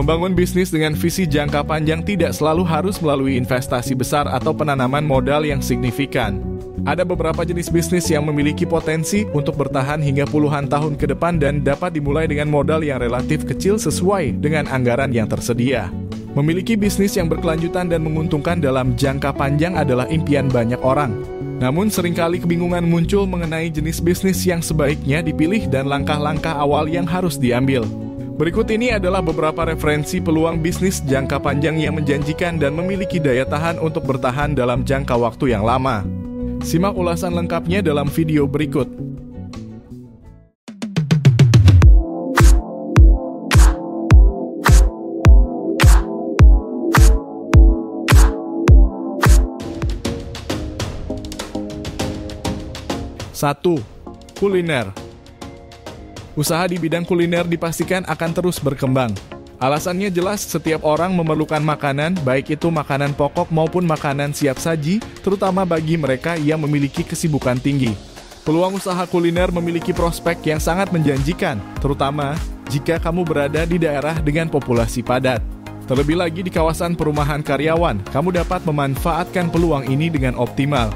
Membangun bisnis dengan visi jangka panjang tidak selalu harus melalui investasi besar atau penanaman modal yang signifikan. Ada beberapa jenis bisnis yang memiliki potensi untuk bertahan hingga puluhan tahun ke depan dan dapat dimulai dengan modal yang relatif kecil sesuai dengan anggaran yang tersedia. Memiliki bisnis yang berkelanjutan dan menguntungkan dalam jangka panjang adalah impian banyak orang. Namun seringkali kebingungan muncul mengenai jenis bisnis yang sebaiknya dipilih dan langkah-langkah awal yang harus diambil. Berikut ini adalah beberapa referensi peluang bisnis jangka panjang yang menjanjikan dan memiliki daya tahan untuk bertahan dalam jangka waktu yang lama. Simak ulasan lengkapnya dalam video berikut. Satu, kuliner. Usaha di bidang kuliner dipastikan akan terus berkembang. Alasannya jelas, setiap orang memerlukan makanan, baik itu makanan pokok maupun makanan siap saji, terutama bagi mereka yang memiliki kesibukan tinggi. Peluang usaha kuliner memiliki prospek yang sangat menjanjikan, terutama jika kamu berada di daerah dengan populasi padat. Terlebih lagi di kawasan perumahan karyawan, kamu dapat memanfaatkan peluang ini dengan optimal.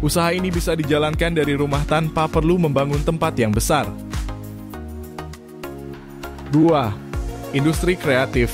Usaha ini bisa dijalankan dari rumah tanpa perlu membangun tempat yang besar. 2. Industri kreatif.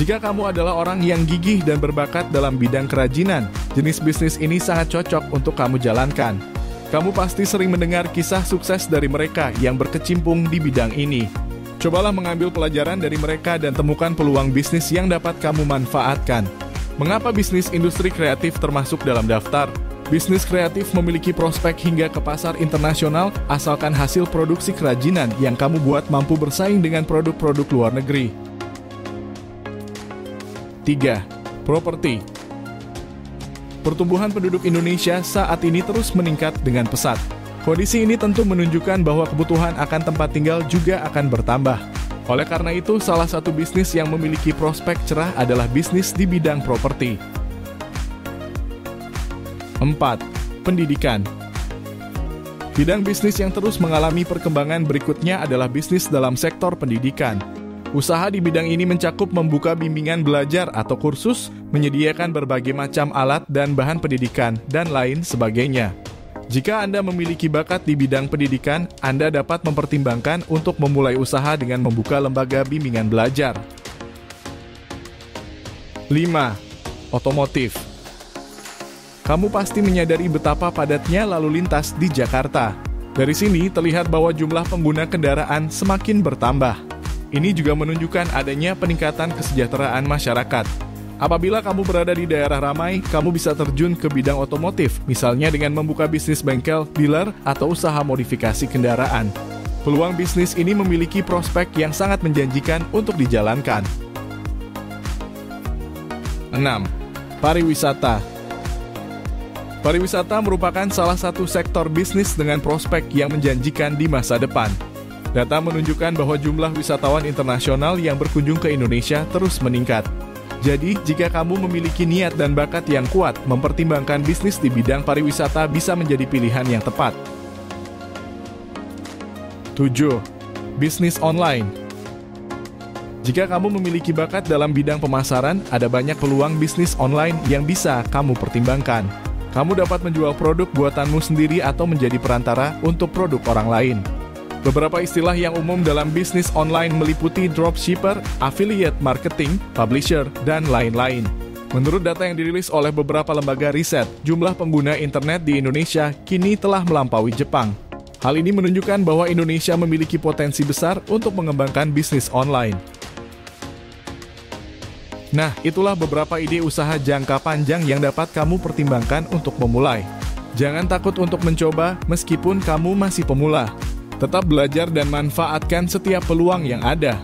Jika kamu adalah orang yang gigih dan berbakat dalam bidang kerajinan, jenis bisnis ini sangat cocok untuk kamu jalankan. Kamu pasti sering mendengar kisah sukses dari mereka yang berkecimpung di bidang ini. Cobalah mengambil pelajaran dari mereka dan temukan peluang bisnis yang dapat kamu manfaatkan. Mengapa bisnis industri kreatif termasuk dalam daftar? Bisnis kreatif memiliki prospek hingga ke pasar internasional asalkan hasil produksi kerajinan yang kamu buat mampu bersaing dengan produk-produk luar negeri. 3. Properti. Pertumbuhan penduduk Indonesia saat ini terus meningkat dengan pesat. Kondisi ini tentu menunjukkan bahwa kebutuhan akan tempat tinggal juga akan bertambah. Oleh karena itu, salah satu bisnis yang memiliki prospek cerah adalah bisnis di bidang properti. 4. Pendidikan. Bidang bisnis yang terus mengalami perkembangan berikutnya adalah bisnis dalam sektor pendidikan. Usaha di bidang ini mencakup membuka bimbingan belajar atau kursus, menyediakan berbagai macam alat dan bahan pendidikan, dan lain sebagainya. Jika Anda memiliki bakat di bidang pendidikan, Anda dapat mempertimbangkan untuk memulai usaha dengan membuka lembaga bimbingan belajar. 5. Otomotif. Kamu pasti menyadari betapa padatnya lalu lintas di Jakarta. Dari sini terlihat bahwa jumlah pengguna kendaraan semakin bertambah. Ini juga menunjukkan adanya peningkatan kesejahteraan masyarakat. Apabila kamu berada di daerah ramai, kamu bisa terjun ke bidang otomotif, misalnya dengan membuka bisnis bengkel, dealer, atau usaha modifikasi kendaraan. Peluang bisnis ini memiliki prospek yang sangat menjanjikan untuk dijalankan. 6. Pariwisata. Pariwisata merupakan salah satu sektor bisnis dengan prospek yang menjanjikan di masa depan. Data menunjukkan bahwa jumlah wisatawan internasional yang berkunjung ke Indonesia terus meningkat. Jadi, jika kamu memiliki niat dan bakat yang kuat, mempertimbangkan bisnis di bidang pariwisata bisa menjadi pilihan yang tepat. 7. Bisnis online. Jika kamu memiliki bakat dalam bidang pemasaran, ada banyak peluang bisnis online yang bisa kamu pertimbangkan. Kamu dapat menjual produk buatanmu sendiri atau menjadi perantara untuk produk orang lain. Beberapa istilah yang umum dalam bisnis online meliputi dropshipper, affiliate marketing, publisher, dan lain-lain. Menurut data yang dirilis oleh beberapa lembaga riset, jumlah pengguna internet di Indonesia kini telah melampaui Jepang. Hal ini menunjukkan bahwa Indonesia memiliki potensi besar untuk mengembangkan bisnis online. Nah, itulah beberapa ide usaha jangka panjang yang dapat kamu pertimbangkan untuk memulai. Jangan takut untuk mencoba meskipun kamu masih pemula. Tetap belajar dan manfaatkan setiap peluang yang ada.